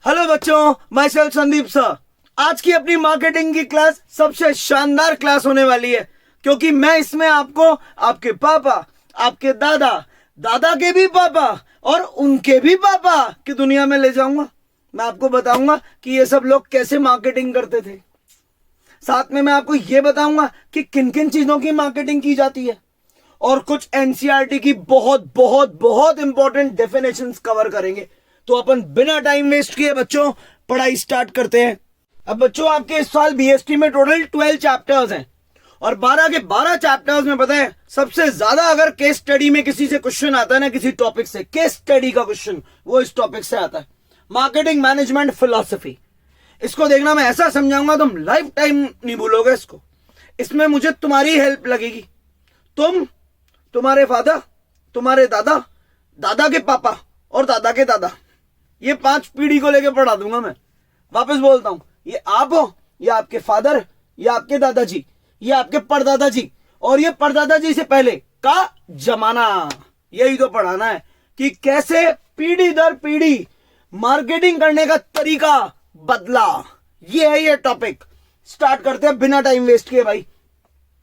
Hello बच्चों, my self Sandeep sir. आज की अपनी मार्केटिंग की क्लास सबसे शानदार क्लास होने वाली है, क्योंकि मैं इसमें आपको आपके पापा, आपके दादा, दादा के भी पापा और उनके भी पापा की दुनिया में ले जाऊंगा। मैं आपको बताऊंगा कि ये सब लोग कैसे मार्केटिंग करते थे। साथ में मैं आपको ये बताऊंगा कि किन किन चीजों की मार्केटिंग की जाती है, और कुछ एनसीईआरटी की बहुत बहुत बहुत इंपॉर्टेंट डेफिनेशंस कवर करेंगे। तो अपन बिना टाइम वेस्ट किए बच्चों पढ़ाई स्टार्ट करते हैं। अब बच्चों, आपके इस साल बीएसटी में टोटल 12 चैप्टर्स हैं, और 12 के 12 चैप्टर्स में पता है सबसे ज्यादा अगर केस स्टडी में किसी से क्वेश्चन आता है ना, किसी टॉपिक से केस स्टडी का क्वेश्चन, वो इस टॉपिक से आता है, मार्केटिंग मैनेजमेंट फिलॉसफी। इसको देखना, मैं ऐसा समझाऊंगा तुम लाइफ टाइम नहीं भूलोगे इसको। इसमें मुझे तुम्हारी हेल्प लगेगी। तुम, तुम्हारे फादर, तुम्हारे दादा, दादा के पापा और दादा के दादा, ये 5 पीढ़ी को लेकर पढ़ा दूंगा मैं। वापस बोलता हूं, ये आप हो, ये आपके फादर, ये आपके दादाजी, ये आपके परदादा जी, और ये परदादा जी से पहले का जमाना। यही तो पढ़ाना है कि कैसे पीढ़ी दर पीढ़ी मार्केटिंग करने का तरीका बदला। ये है ये टॉपिक। स्टार्ट करते हैं बिना टाइम वेस्ट किए भाई।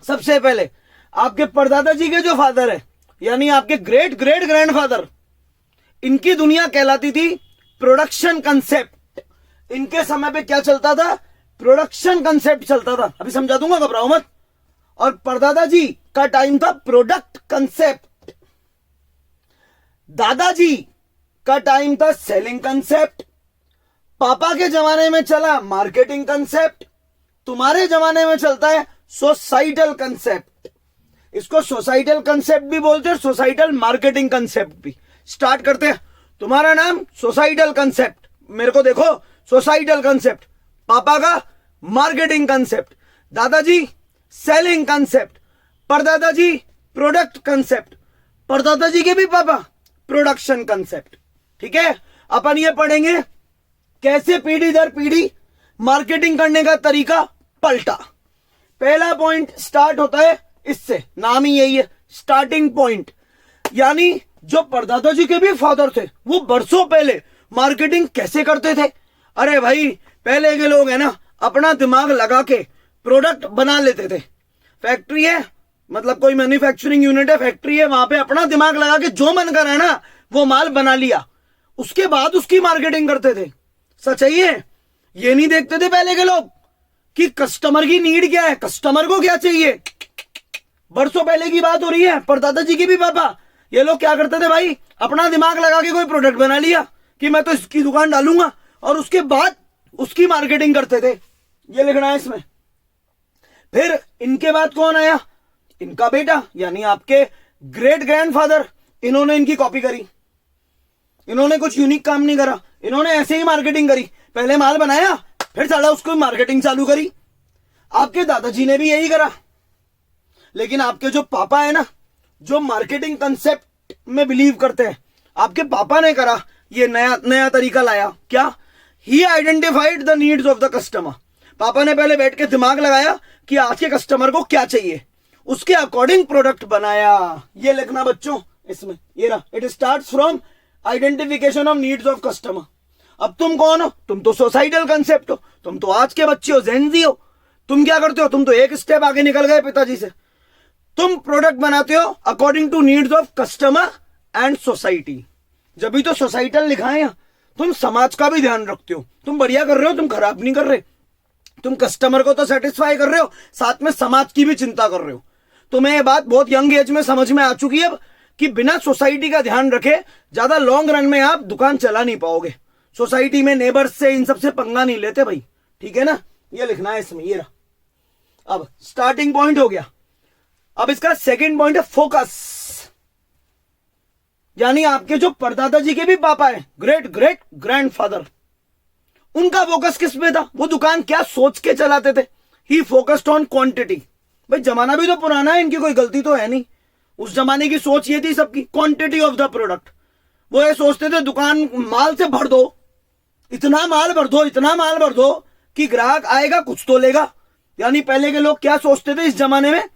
सबसे पहले आपके परदादा जी के जो फादर है, यानी आपके ग्रेट ग्रेट ग्रैंडफादर, इनकी दुनिया कहलाती थी प्रोडक्शन कंसेप्ट। इनके समय पे क्या चलता था? प्रोडक्शन कंसेप्ट चलता था। अभी समझा दूंगा, घबराओ मत। और परदादा जी का टाइम था प्रोडक्ट कंसेप्ट। दादाजी का टाइम था सेलिंग कंसेप्ट। पापा के जमाने में चला मार्केटिंग कंसेप्ट। तुम्हारे जमाने में चलता है सोसाइटल कंसेप्ट। इसको सोसाइटल कंसेप्ट भी बोलते हैं, सोसाइटल मार्केटिंग कंसेप्ट भी। स्टार्ट करते हैं। तुम्हारा नाम सोसाइटल कंसेप्ट, मेरे को देखो, सोसाइटल कंसेप्ट। पापा का मार्केटिंग कंसेप्ट, दादाजी सेलिंग कंसेप्ट, परदादाजी प्रोडक्ट कंसेप्ट, परदादाजी के भी पापा प्रोडक्शन कंसेप्ट। ठीक है, अपन ये पढ़ेंगे कैसे पीढ़ी दर पीढ़ी मार्केटिंग करने का तरीका पलटा। पहला पॉइंट स्टार्ट होता है इससे, नाम ही यही है, स्टार्टिंग पॉइंट। यानी जो परदादा जी के भी फादर थे, वो बरसों पहले मार्केटिंग कैसे करते थे। अरे भाई, पहले के लोग है ना, अपना दिमाग लगा के प्रोडक्ट बना लेते थे। फैक्ट्री है, मतलब कोई मैन्युफैक्चरिंग यूनिट है, फैक्ट्री है, वहां पे अपना दिमाग लगा के जो मन करा ना वो माल बना लिया, उसके बाद उसकी मार्केटिंग करते थे। सच है ये नहीं देखते थे पहले के लोग कि कस्टमर की नीड क्या है, कस्टमर को क्या चाहिए। बरसों पहले की बात हो रही है। परदादा जी की भी पापा, ये लोग क्या करते थे भाई, अपना दिमाग लगा के कोई प्रोडक्ट बना लिया कि मैं तो इसकी दुकान डालूंगा, और उसके बाद उसकी मार्केटिंग करते थे। ये लिखना है इसमें। फिर इनके बाद कौन आया? इनका बेटा, यानी आपके ग्रेट ग्रैंडफादर। इन्होंने इनकी कॉपी करी। इन्होंने कुछ यूनिक काम नहीं करा, इन्होंने ऐसे ही मार्केटिंग करी। पहले माल बनाया, फिर साला उसको मार्केटिंग चालू करी। आपके दादाजी ने भी यही करा। लेकिन आपके जो पापा है ना, जो मार्केटिंग कंसेप्ट में बिलीव करते हैं, आपके पापा ने करा ये नया तरीका लाया। क्या? ही identified the needs of the customer. पापा ने पहले बैठ के दिमाग लगाया कि आज के कस्टमर को क्या चाहिए, उसके अकॉर्डिंग प्रोडक्ट बनाया। ये लिखना बच्चों इसमें, ये रहा, it starts from identification of needs of customer. अब तुम कौन हो? तुम तो सोसाइटल कंसेप्ट हो, तुम तो आज के बच्चे हो, जेनजी हो। तुम क्या करते हो? तुम तो एक स्टेप आगे निकल गए पिताजी से। तुम प्रोडक्ट बनाते हो according to needs of customer and society. जब भी तो सोसाइटल लिखा है यहाँ। तुम समाज का भी ध्यान रखते हो। तुम बढ़िया कर रहे हो, तुम खराब नहीं कर रहे। तुम कस्टमर को तो सेटिस्फाई कर रहे हो, साथ में समाज की भी चिंता कर रहे हो। तुम्हें ये बात बहुत यंग एज में समझ में आ चुकी है अब कि बिना सोसाइटी का ध्यान रखे ज्यादा लॉन्ग रन में आप दुकान चला नहीं पाओगे। सोसाइटी में नेबर्स से, इन सबसे पंगा नहीं लेते भाई। ठीक है ना, ये लिखना है इसमें, ये रहा। अब स्टार्टिंग पॉइंट हो गया। अब इसका सेकंड पॉइंट है फोकस। यानी आपके जो परदादा जी के भी पापा है, ग्रेट ग्रेट ग्रैंडफादर, उनका फोकस किस पे था? वो दुकान क्या सोच के चलाते थे? ही फोकस्ड ऑन क्वांटिटी। भाई जमाना भी तो पुराना है, इनकी कोई गलती तो है नहीं। उस जमाने की सोच ये थी सबकी, क्वांटिटी ऑफ द प्रोडक्ट। वो ये सोचते थे दुकान माल से भर दो, इतना माल भर दो, इतना माल भर दो कि ग्राहक आएगा कुछ तो लेगा। यानी पहले के लोग क्या सोचते थे इस जमाने में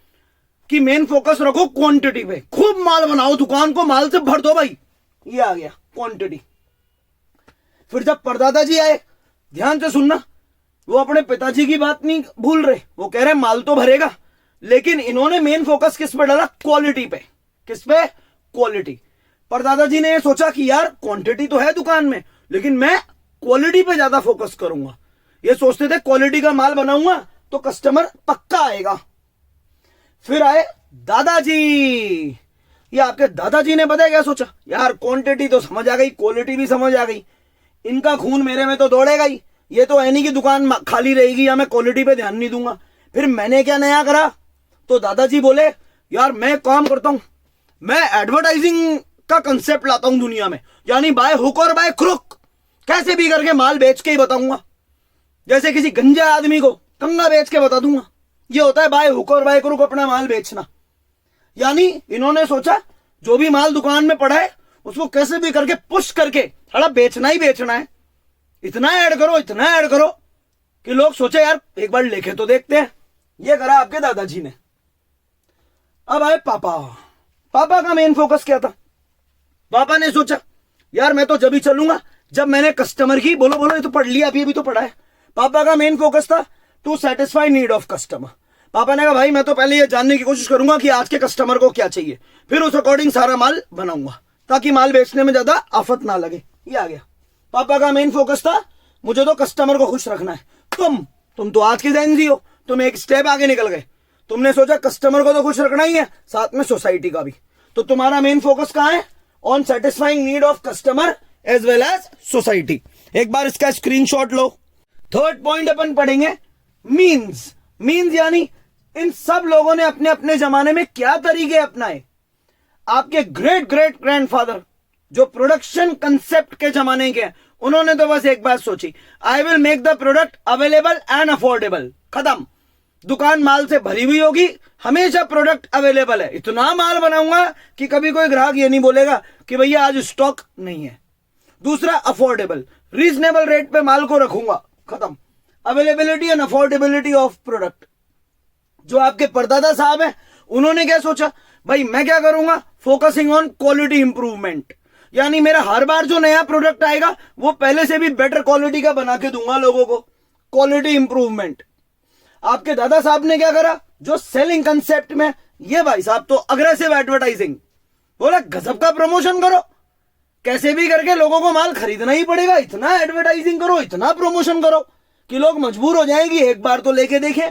कि मेन फोकस रखो क्वांटिटी पे, खूब माल बनाओ, दुकान को माल से भर दो भाई। ये आ गया क्वांटिटी। फिर जब परदादा जी आए, ध्यान से सुनना, वो अपने पिताजी की बात नहीं भूल रहे, वो कह रहे माल तो भरेगा, लेकिन इन्होंने मेन फोकस किस पे डाला? क्वालिटी पे। किस पे? क्वालिटी। परदादा जी ने ये सोचा कि यार क्वांटिटी तो है दुकान में, लेकिन मैं क्वालिटी पे ज्यादा फोकस करूंगा। ये सोचते थे क्वालिटी का माल बनाऊंगा तो कस्टमर पक्का आएगा। फिर आए दादाजी। ये आपके दादाजी ने पता है क्या सोचा? यार क्वांटिटी तो समझ आ गई, क्वालिटी भी समझ आ गई, इनका खून मेरे में तो दौड़ेगा ही, ये तो है नहीं कि दुकान खाली रहेगी या मैं क्वालिटी पे ध्यान नहीं दूंगा। फिर मैंने क्या नया करा? तो दादाजी बोले यार मैं काम करता हूं, मैं एडवर्टाइजिंग का कंसेप्ट लाता हूं दुनिया में, यानी बाय हुक और बाय क्रुक, कैसे भी करके माल बेच के ही बताऊंगा। जैसे किसी गंजा आदमी को कंगा बेच के बता दूंगा। ये होता है बाय हुक और बाय क्रुक, अपना माल बेचना। यानी इन्होंने सोचा जो भी माल दुकान में पड़ा है उसको कैसे भी करके पुश करके थोड़ा बेचना ही बेचना है। इतना ऐड करो, इतना ऐड करो कि लोग सोचे यार एक बार लेके तो देखते हैं। ये करा आपके दादाजी ने। अब आए पापा। पापा का मेन फोकस क्या था? पापा ने सोचा यार मैं तो जब ही चलूंगा जब मैंने कस्टमर की, बोलो बोलो, ये तो पढ़ लिया, अभी तो पढ़ा है। पापा का मेन फोकस था to satisfy need of customer. पापा ने कहा भाई मैं तो पहले ये जानने की कोशिश करूंगा कि आज के कस्टमर को क्या चाहिए, फिर उस अकॉर्डिंग सारा माल बनाऊंगा ताकि माल बेचने में ज्यादा आफत ना लगे। ये आ गया। पापा का मेन फोकस था मुझे तो कस्टमर को खुश रखना है। तुम तो आज के जेन जी हो, तुम एक स्टेप आगे निकल गए। तुमने सोचा कस्टमर को तो खुश रखना ही है, साथ में सोसाइटी का भी। तो तुम्हारा मेन फोकस कहां है? On satisfying need of customer as well as society. एक बार इसका स्क्रीनशॉट लो। थर्ड पॉइंट अपन पढ़ेंगे मीन्स। मीन्स यानी इन सब लोगों ने अपने अपने जमाने में क्या तरीके अपनाए। आपके ग्रेट ग्रेट ग्रैंडफादर जो प्रोडक्शन कंसेप्ट के जमाने के, उन्होंने तो बस एक बात सोची, I will make the product available and affordable. खत्म। दुकान माल से भरी हुई होगी, हमेशा प्रोडक्ट अवेलेबल है, इतना माल बनाऊंगा कि कभी कोई ग्राहक ये नहीं बोलेगा कि भैया आज स्टॉक नहीं है। दूसरा अफोर्डेबल, रीजनेबल रेट पे माल को रखूंगा। खत्म। Availability and affordability of product. जो आपके परदादा साहब हैं उन्होंने क्या सोचा? भाई मैं क्या करूंगा? Focusing on quality improvement. यानी मेरा हर बार जो नया प्रोडक्ट आएगा वो पहले से भी बेटर क्वालिटी का बना के दूंगा लोगों को। Quality improvement. आपके दादा साहब ने क्या करा? जो सेलिंग कंसेप्ट में, ये भाई साहब तो अग्रेसिव एडवर्टाइजिंग। बोला गजब का प्रमोशन करो, कैसे भी करके लोगों को माल खरीदना ही पड़ेगा, इतना एडवर्टाइजिंग करो, इतना प्रमोशन करो कि लोग मजबूर हो जाएंगे एक बार तो लेके देखें।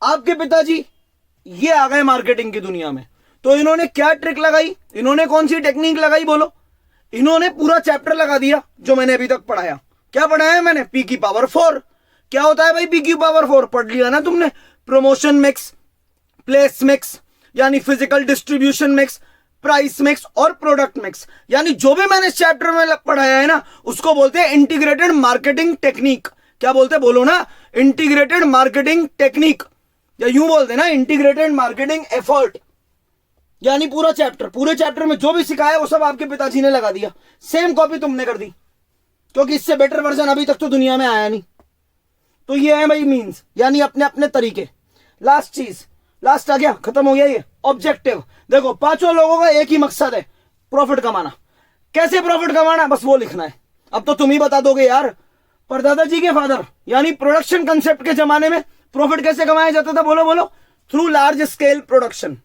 आपके पिताजी ये आ गए मार्केटिंग की दुनिया में, तो इन्होंने क्या ट्रिक लगाई? इन्होंने कौन सी टेक्निक लगाई बोलो? इन्होंने पूरा चैप्टर लगा दिया जो मैंने अभी तक पढ़ाया। क्या पढ़ाया मैंने? पी की पावर 4। क्या होता है भाई पी की पावर 4? पढ़ लिया ना तुमने। प्रमोशन मिक्स, प्लेस मिक्स यानी physical distribution mix, price mix और प्रोडक्ट मिक्स। यानी जो भी मैंने इस चैप्टर में पढ़ाया है ना उसको बोलते हैं इंटीग्रेटेड मार्केटिंग टेक्निक। क्या बोलते हैं? बोलो ना, इंटीग्रेटेड मार्केटिंग टेक्निक, या यूं बोलते हैं ना इंटीग्रेटेड मार्केटिंग एफर्ट। यानी पूरा चैप्टर, पूरे चैप्टर में जो भी सिखाया वो सब आपके पिताजी ने लगा दिया। सेम कॉपी तुमने कर दी, क्योंकि इससे बेटर वर्जन अभी तक तो दुनिया में आया नहीं। तो ये है भाई मीन्स, यानी अपने अपने तरीके। लास्ट चीज, लास्ट आ गया, खत्म हो गया ये ऑब्जेक्टिव। देखो पांचों लोगों का एक ही मकसद है, प्रॉफिट कमाना। कैसे प्रॉफिट कमाना, बस वो लिखना है। अब तो तुम ही बता दोगे यार। परदादा जी के फादर यानी प्रोडक्शन कंसेप्ट के जमाने में प्रॉफिट कैसे कमाया जाता था? बोलो बोलो। Through large scale production.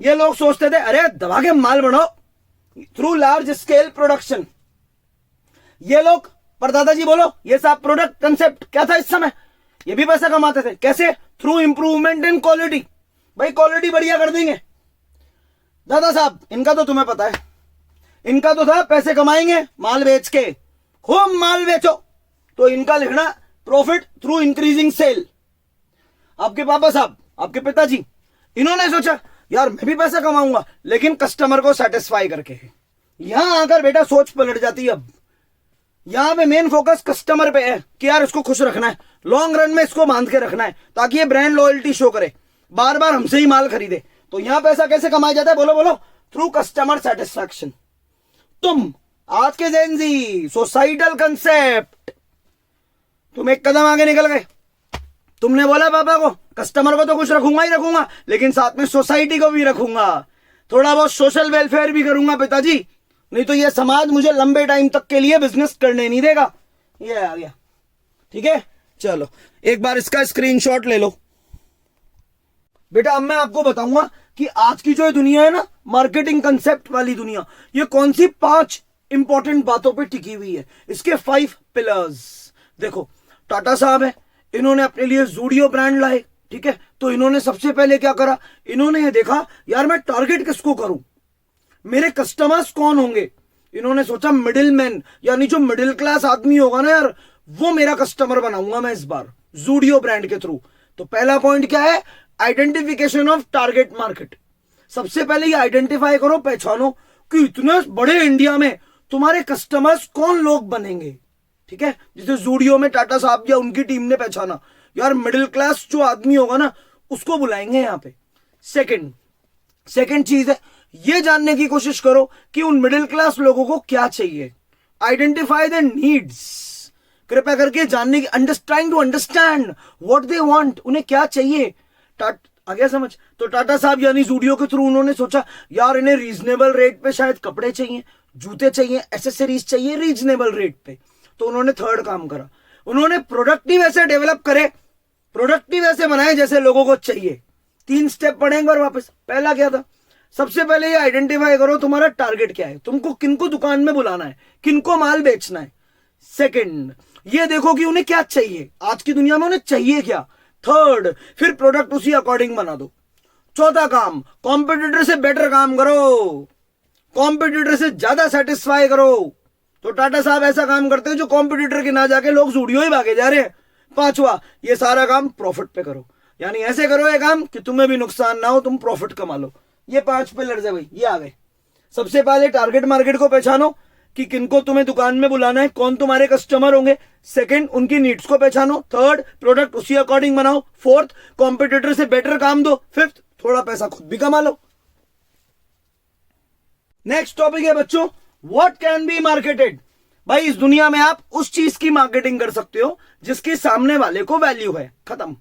ये लोग सोचते थे अरे दबा के माल बढ़ाओ, थ्रू लार्ज स्केल प्रोडक्शन। ये लोग परदादा जी बोलो, ये सब प्रोडक्ट कंसेप्ट क्या था इस समय? ये भी पैसा कमाते थे। कैसे? Through improvement in quality. भाई क्वालिटी बढ़िया कर देंगे। दादा साहब इनका तो तुम्हें पता है, इनका तो था पैसे कमाएंगे माल बेच के, खूब माल बेचो। तो इनका लिखना प्रॉफिट थ्रू इंक्रीजिंग सेल। आपके पापा साहब, आपके पिताजी, इन्होंने सोचा यार मैं भी पैसा कमाऊंगा लेकिन कस्टमर को सेटिस्फाई करके। यहां आकर बेटा सोच पलट जाती है। अब यहां पे मेन फोकस कस्टमर पे है कि यार इसको खुश रखना है, लॉन्ग रन में इसको बांध के रखना है ताकि ये ब्रांड लॉयल्टी शो करे, बार बार हमसे ही माल खरीदे। तो यहां पैसा कैसे कमाया जाता है? बोलो बोलो। Through customer satisfaction. तुम आज के जेन जी, सोसाइटल कंसेप्ट, तुम एक कदम आगे निकल गए। तुमने बोला पापा को कस्टमर को तो खुश रखूंगा ही रखूंगा, लेकिन साथ में सोसाइटी को भी रखूंगा, थोड़ा बहुत सोशल वेलफेयर भी करूंगा पिताजी। नहीं तो ये समाज मुझे लंबे टाइम तक के लिए बिजनेस करने नहीं देगा। ये आ गया, ठीक है। चलो एक बार इसका स्क्रीनशॉट ले लो बेटा। अब मैं आपको बताऊंगा कि आज की जो ये दुनिया है ना, मार्केटिंग कंसेप्ट वाली दुनिया, ये कौन सी 5 इंपॉर्टेंट बातों पे टिकी हुई है। इसके 5 पिलर्स देखो। टाटा साहब है, इन्होंने अपने लिए जूडियो ब्रांड लाए, ठीक है। तो इन्होंने सबसे पहले क्या करा, इन्होंने ये देखा यार मैं टारगेट किसको करूं, मेरे कस्टमर्स कौन होंगे। इन्होंने सोचा मिडिल मैन, यानी जो मिडिल क्लास आदमी होगा ना यार, वो मेरा कस्टमर बनाऊंगा मैं इस बार जूडियो ब्रांड के थ्रू। तो पहला पॉइंट क्या है, आइडेंटिफिकेशन ऑफ टारगेट मार्केट। सबसे पहले ये आइडेंटिफाई करो, पहचानो कि इतने बड़े इंडिया में तुम्हारे कस्टमर्स कौन लोग बनेंगे, ठीक है। जैसे जूडियो में टाटा साहब या उनकी टीम ने पहचाना, यार मिडिल क्लास जो आदमी होगा ना उसको बुलाएंगे यहां पे। सेकंड चीज है, ये जानने की कोशिश करो कि उन मिडिल क्लास लोगों को क्या चाहिए। आइडेंटिफाई द नीड्स, कृपया करके जानने की, trying to understand what they want, उन्हें क्या चाहिए। आ गया समझ। तो टाटा साहब यानी जूडियो के थ्रू उन्होंने सोचा यार इन्हें रीजनेबल रेट पे शायद कपड़े चाहिए, जूते चाहिए, एसेसरीज चाहिए रीजनेबल रेट पे। तो उन्होंने थर्ड काम करा, उन्होंने प्रोडक्टिव ऐसे डेवलप करे, प्रोडक्टिव ऐसे बनाए जैसे लोगों को चाहिए। 3 स्टेप पढ़े एक बार वापस। पहला क्या था, सबसे पहले ये आइडेंटिफाई करो तुम्हारा टारगेट क्या है, तुमको किनको दुकान में बुलाना है, किनको माल बेचना है। सेकंड, ये देखो कि उन्हें क्या चाहिए, आज की दुनिया में उन्हें चाहिए क्या। थर्ड, फिर प्रोडक्ट उसी अकॉर्डिंग बना दो। चौथा काम, कॉम्पिटिटर से बेटर काम करो, कॉम्पिटिटर से ज्यादा सेटिस्फाई करो। तो टाटा साहब ऐसा काम करते हैं जो कॉम्पिटिटर के ना जाके लोग जूडियो ही भागे जा रहे हैं। पांचवा, ये सारा काम प्रॉफिट पे करो, यानी ऐसे करो ये काम कि तुम्हें भी नुकसान ना हो, तुम प्रॉफिट कमा लो। ये 5 पिलर्स है भाई, ये आ गए। सबसे पहले टारगेट मार्केट को पहचानो कि किनको तुम्हें दुकान में बुलाना है, कौन तुम्हारे कस्टमर होंगे। सेकंड, उनकी नीड्स को पहचानो। थर्ड, प्रोडक्ट उसी अकॉर्डिंग बनाओ। फोर्थ, कॉम्पिटिटर से बेटर काम दो। फिफ्थ, थोड़ा पैसा खुद भी कमा लो। नेक्स्ट टॉपिक है बच्चों, व्हाट कैन बी मार्केटेड। भाई इस दुनिया में आप उस चीज की मार्केटिंग कर सकते हो जिसके सामने वाले को वैल्यू है, खत्म।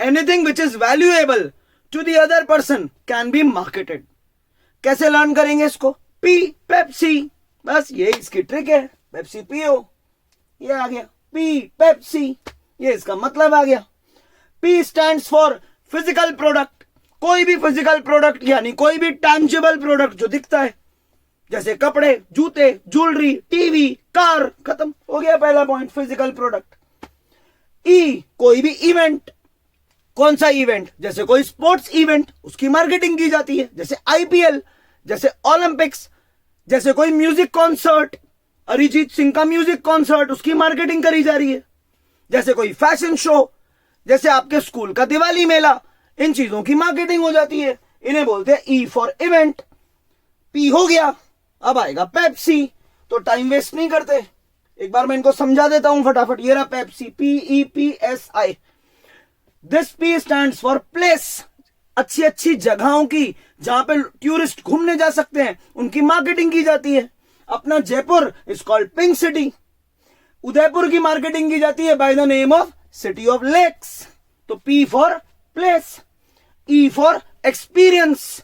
Anything which is valuable to the other person can be marketed. कैसे लर्न करेंगे इसको, पी पेप्सी, बस ये इसकी ट्रिक है। पेप्सी पियो, ये आ गया पी पेप्सी, ये इसका मतलब आ गया। P stands for physical product, कोई भी फिजिकल प्रोडक्ट यानी कोई भी टैंजिबल प्रोडक्ट जो दिखता है, जैसे कपड़े, जूते, ज्वेलरी, टीवी, कार, खत्म हो गया पहला पॉइंट, फिजिकल प्रोडक्ट। ई, कोई भी इवेंट, कौन सा इवेंट, जैसे कोई स्पोर्ट्स इवेंट, उसकी मार्केटिंग की जाती है, जैसे आईपीएल, जैसे ओलंपिक्स, जैसे कोई म्यूजिक कॉन्सर्ट, अरिजीत सिंह का म्यूजिक कॉन्सर्ट, उसकी मार्केटिंग करी जा रही है। जैसे कोई फैशन शो, जैसे आपके स्कूल का दिवाली मेला, इन चीजों की मार्केटिंग हो जाती है। इन्हें बोलते हैं ई फॉर इवेंट। पी हो गया, अब आएगा पेप्सी। तो टाइम वेस्ट नहीं करते, एक बार मैं इनको समझा देता हूं फटाफट। ये रहा Pepsi, PEPSI। This P stands for place, अच्छी अच्छी जगहों की जहां पे टूरिस्ट घूमने जा सकते हैं, उनकी मार्केटिंग की जाती है। अपना Jaipur is called pink city, Udaipur की मार्केटिंग की जाती है by the name of city of lakes. तो P for place, E for experience.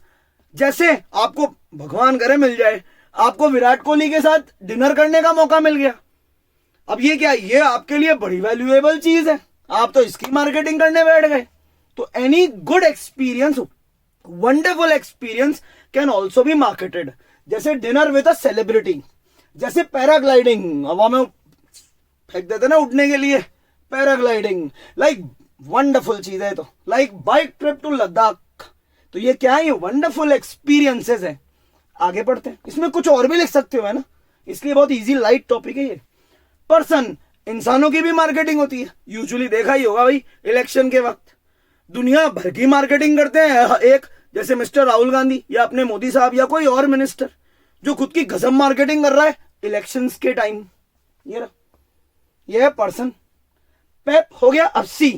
जैसे आपको भगवान करे मिल जाए, आपको विराट कोहली के साथ डिनर करने का मौका मिल गया, अब ये क्या, ये आपके लिए बड़ी वैल्यूएबल चीज है, आप तो इसकी मार्केटिंग करने बैठ गए। तो any good experience, wonderful experience can also be marketed. जैसे डिनर विद अ सेलिब्रिटी, जैसे पैराग्लाइडिंग, हवा में फेंक देते ना उड़ने के लिए, पैराग्लाइडिंग लाइक वंडरफुल चीज है। तो like bike trip to Ladakh, तो ये क्या है, ये वंडरफुल एक्सपीरियंसेस है। आगे पढ़ते हैं, इसमें कुछ और भी लिख सकते हो है ना, इसलिए बहुत इजी लाइट टॉपिक है ये। पर्सन, इंसानों की भी मार्केटिंग होती है। यूजुअली देखा ही होगा भाई, इलेक्शन के वक्त दुनिया भर की मार्केटिंग करते हैं। एक जैसे मिस्टर राहुल गांधी या अपने मोदी साहब या कोई और मिनिस्टर जो खुद की गजब मार्केटिंग कर रहा है इलेक्शंस के टाइम। ये है पर्सन। पेप हो गया। अब सी,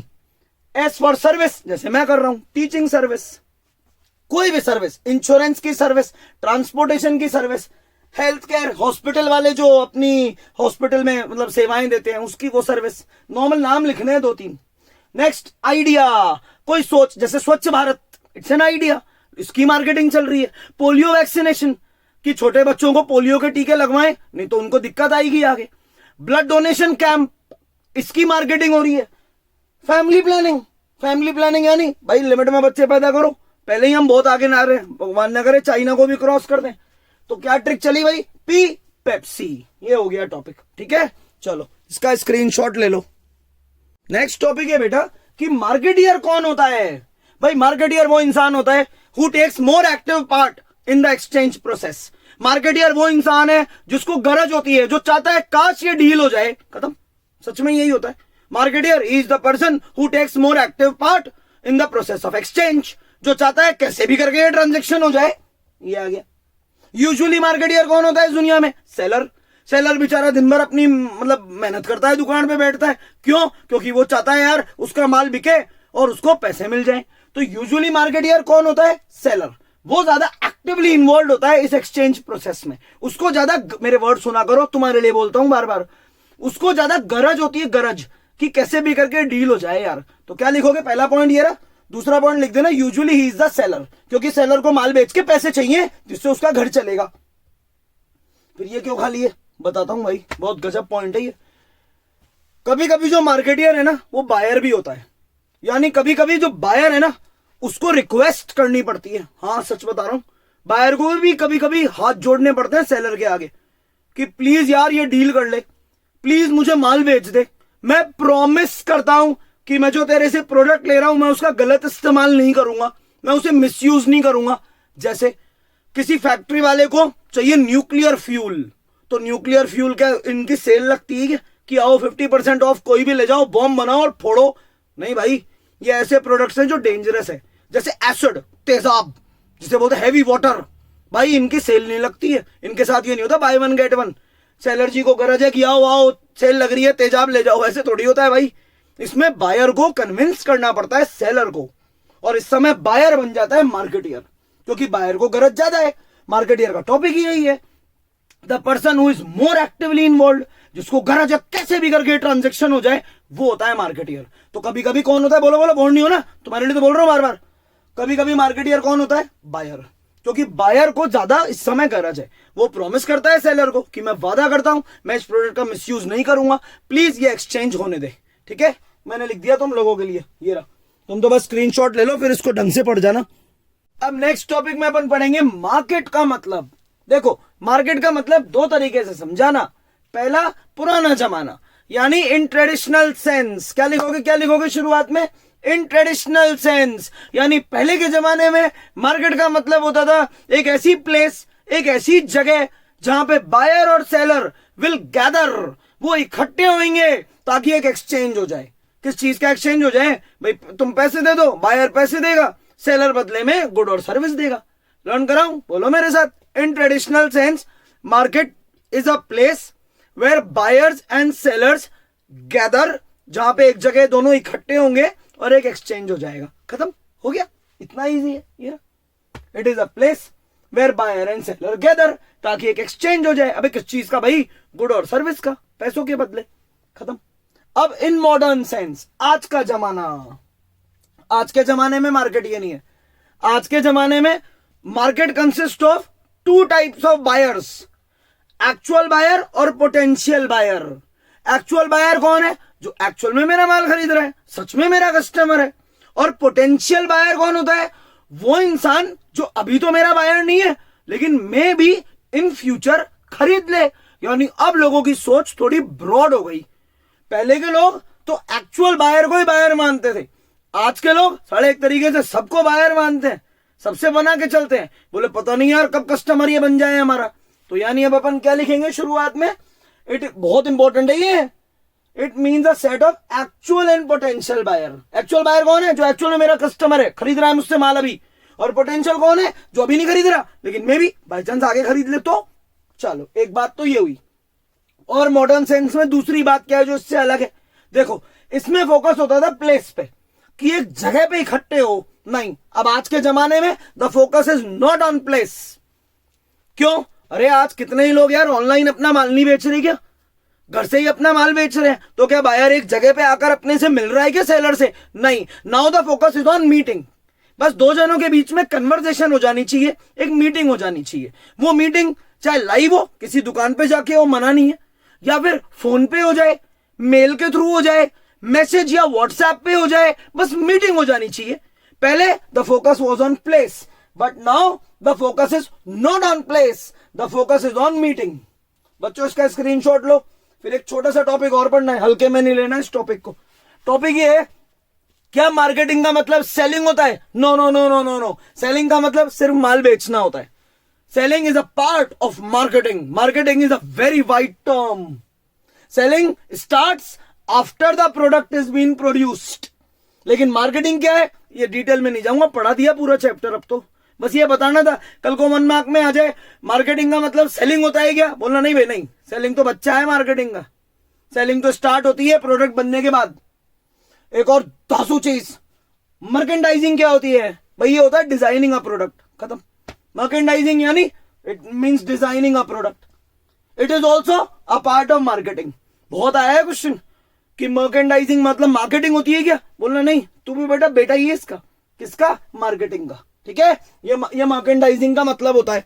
एस फॉर सर्विस, जैसे मैं कर रहा हूं, टीचिंग सर्विस, कोई भी सर्विस, इंश्योरेंस की सर्विस, ट्रांसपोर्टेशन की सर्विस, हेल्थ केयर, हॉस्पिटल वाले जो अपनी हॉस्पिटल में मतलब सेवाएं देते हैं उसकी वो सर्विस। नॉर्मल नाम लिखने हैं 2-3। नेक्स्ट, आइडिया, कोई सोच, जैसे स्वच्छ भारत, इट्स एन आइडिया, इसकी मार्केटिंग चल रही है। पोलियो वैक्सीनेशन, कि छोटे बच्चों को पोलियो के टीके लगवाएं, नहीं तो उनको दिक्कत आएगी आगे। ब्लड डोनेशन कैंप, इसकी मार्केटिंग हो रही है। फैमिली प्लानिंग यानी भाई लिमिट में बच्चे पैदा करो। पहले ही हम बहुत आगे ना रहे, भगवान ना करे चाइना को भी क्रॉस कर दें। तो क्या ट्रिक चली भाई, पी पेप्सी। ये हो गया टॉपिक, ठीक है। चलो इसका स्क्रीनशॉट ले लो। नेक्स्ट टॉपिक है बेटा कि मार्केटियर कौन होता है। भाई मार्केटियर वो इंसान होता है who takes more active part in the exchange process. Marketer वो इंसान है जिसको गरज होती है, जो चाहता है काश ये डील हो जाए, खत्म। सच में यही होता है। Marketer is the person who takes more active part in the process of exchange, जो चाहता है कैसे भी करके ये ट्रांजेक्शन हो जाए। ये आ गया। यूजुअली मार्केटियर कौन होता है इस दुनिया में, सेलर बेचारा दिन भर अपनी मतलब मेहनत करता है, दुकान पे बैठता है। क्यों? क्योंकि वो चाहता है यार उसका माल बिके और उसको पैसे मिल जाए। तो यूजुअली मार्केटियर कौन होता है, सेलर। वो ज्यादा एक्टिवली इन्वॉल्व होता है इस एक्सचेंज प्रोसेस में। उसको ज्यादा, मेरे वर्ड सुना करो, तुम्हारे लिए बोलता हूं बार बार, उसको ज्यादा गरज होती है, गरज कि कैसे भी करके डील हो जाए यार। तो क्या लिखोगे, पहला पॉइंट ये रहा। दूसरा पॉइंट लिख देना usually he is the seller, क्योंकि सेलर को माल बेच के पैसे चाहिए जिससे उसका घर चलेगा। फिर ये क्यों खाली है बताता हूं भाई, बहुत गजब पॉइंट है ये। कभी कभी जो मार्केटियर है ना वो बायर भी होता है, यानी कभी कभी जो बायर है ना उसको रिक्वेस्ट करनी पड़ती है। हाँ सच बता रहा हूं, बायर को भी कभी कभी हाथ जोड़ने पड़ते हैं सेलर के आगे कि प्लीज यार ये डील कर ले, प्लीज मुझे माल बेच दे, मैं प्रॉमिस करता हूं कि मैं जो तेरे से प्रोडक्ट ले रहा हूं मैं उसका गलत इस्तेमाल नहीं करूंगा, मैं उसे मिसयूज नहीं करूंगा। जैसे किसी फैक्ट्री वाले को चाहिए न्यूक्लियर फ्यूल, तो न्यूक्लियर फ्यूल क्या इनकी सेल लगती है कि आओ 50% ऑफ, कोई भी ले जाओ, बॉम्ब बनाओ और फोड़ो। नहीं भाई, ये ऐसे प्रोडक्ट्स हैं जो डेंजरस है, जैसे एसिड, तेजाब, जिसे बोलते हैं हैवी वाटर। भाई इनकी सेल नहीं लगती है, इनके साथ ये नहीं होता buy one get one. Seller जी को गरज है कि आओ आओ सेल लग रही है, तेजाब ले जाओ, ऐसे थोड़ी होता है भाई। इसमें बायर को कन्विंस करना पड़ता है सेलर को, और इस समय बायर बन जाता है मार्केटियर, क्योंकि बायर को गरज ज्यादा है। मार्केटियर का टॉपिक ही यही है, the person who is more actively involve, जिसको गरज है कैसे भी करके ट्रांजेक्शन हो जाए, वो होता है मार्केटियर। तो कभी कभी कौन होता है, बोलो बोलो, बोल नहीं हो ना, तुम्हारे लिए तो बोल रहा हूं बार बार। कभी कभी मार्केटियर कौन होता है, बायर, क्योंकि बायर को ज्यादा इस समय गरज है। वो प्रॉमिस करता है सेलर को कि मैं वादा करता हूं मैं इस प्रोडक्ट का मिसयूज नहीं करूंगा, प्लीज ये एक्सचेंज होने दे। ठीक है, मैंने लिख दिया तुम लोगों के लिए, ये रहा, तुम तो बस स्क्रीनशॉट ले लो, फिर इसको ढंग से पढ़ जाना। अब नेक्स्ट टॉपिक में अपन पढ़ेंगे मार्केट का मतलब। देखो मार्केट का मतलब दो तरीके से समझाना। पहला, पुराना जमाना, यानी इन ट्रेडिशनल सेंस। क्या लिखोगे शुरुआत में, इन ट्रेडिशनल सेंस, यानी पहले के जमाने में मार्केट का मतलब होता था एक ऐसी प्लेस, एक ऐसी जगह जहां पे बायर और सेलर विल गैदर, वो इकट्ठे होंगे ताकि एक एक्सचेंज हो जाए। किस चीज का एक्सचेंज हो जाए भाई, तुम पैसे दे दो, बायर पैसे देगा, सेलर बदले में गुड और सर्विस देगा। लर्न कराऊं, बोलो मेरे साथ। In traditional sense market is a place where buyers and sellers gather, जहां पे एक जगह दोनों इकट्ठे होंगे और एक एक्सचेंज हो जाएगा। खत्म हो गया, इतना इजी है ये। It is a place where buyer and seller gather, ताकि एक एक्सचेंज हो जाए। अबे किस चीज का भाई, गुड और सर्विस का, पैसों के बदले। खत्म। अब इन मॉडर्न सेंस, आज का जमाना, आज के जमाने में मार्केट ये नहीं है। आज के जमाने में market consist of two types of buyers, actual buyer और पोटेंशियल बायर। एक्चुअल बायर कौन है, जो एक्चुअल में मेरा माल खरीद रहा है, सच में मेरा कस्टमर है। और पोटेंशियल बायर कौन होता है, वो इंसान जो अभी तो मेरा बायर नहीं है लेकिन मे भी इन फ्यूचर खरीद ले। यानी अब लोगों की सोच थोड़ी ब्रॉड हो गई। पहले के लोग तो एक्चुअल बायर को ही बायर मानते थे, आज के लोग साढ़े एक तरीके से सबको बायर मानते हैं, सबसे बना के चलते हैं। बोले पता नहीं यार कब कस्टमर ये बन जाए हमारा। तो यानी अब अपन क्या लिखेंगे शुरुआत में, इट बहुत इंपॉर्टेंट है ये, it means a set of actual and potential buyer. Actual buyer कौन है, जो एक्चुअल में मेरा कस्टमर है, खरीद रहा है मुझसे माल अभी। और पोटेंशियल कौन है, जो अभी नहीं खरीद रहा लेकिन मे भी बाई चांस आगे खरीद ले तो। चलो एक बात तो ये हुई। और मॉडर्न सेंस में दूसरी बात क्या है जो इससे अलग है, देखो इसमें फोकस होता था प्लेस पे, कि एक जगह पे इकट्ठे हो। नहीं, अब आज के जमाने में the focus is not on place. क्यों, अरे आज कितने ही लोग यार ऑनलाइन अपना माल नहीं बेच रहे, क्या घर से ही अपना माल बेच रहे हैं। तो क्या बायर एक जगह पे आकर अपने से मिल रहा है क्या सेलर से, नहीं। Now the focus is on meeting, बस दो जनों के बीच में कन्वर्सेशन हो जानी चाहिए, एक मीटिंग हो जानी चाहिए। वो मीटिंग चाहे लाइव हो, किसी दुकान पे जाके हो, मना नहीं है, या फिर फोन पे हो जाए, मेल के थ्रू हो जाए, मैसेज या व्हाट्सएप पे हो जाए, बस मीटिंग हो जानी चाहिए। पहले the focus was on place, but now the focus is not on place, the focus is on meeting. बच्चों इसका स्क्रीनशॉट लो। फिर एक छोटा सा टॉपिक और पढ़ना है, हल्के में नहीं लेना इस टॉपिक को। टॉपिक ये है, क्या मार्केटिंग का मतलब सेलिंग होता है? No no no no no no, selling का मतलब सिर्फ माल बेचना होता है। Selling is a part of marketing. Marketing is a very wide term. Selling starts after the product is been produced. लेकिन मार्केटिंग क्या है, ये डिटेल में नहीं जाऊंगा, पढ़ा दिया पूरा चैप्टर। अब तो बस ये बताना था, कल को 1 मार्क में आ जाए मार्केटिंग का मतलब सेलिंग होता है क्या, बोलना नहीं भाई नहीं, सेलिंग तो बच्चा है मार्केटिंग का। सेलिंग तो स्टार्ट होती है प्रोडक्ट बनने के बाद। एक और धांसू चीज, मर्केंडाइजिंग क्या होती है भाई? ये होता है डिजाइनिंग अ प्रोडक्ट, खत्म। मर्केंडाइजिंग यानी it means designing a product. It is also a part of marketing. बहुत आया है क्वेश्चन कि मर्केंडाइजिंग मतलब मार्केटिंग होती है क्या, बोलना नहीं, तू भी बेटा ही है इसका, किसका? मार्केटिंग का। ठीक है, ये मर्केंडाइजिंग का मतलब होता है।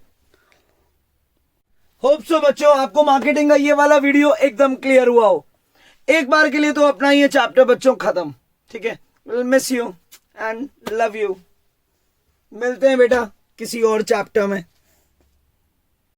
होप सो बच्चों आपको मार्केटिंग का ये वाला वीडियो एकदम क्लियर हुआ हो। एक बार के लिए तो अपना ये चैप्टर बच्चों खत्म। ठीक है, will miss you and love you. मिलते हैं बेटा किसी और चैप्टर में।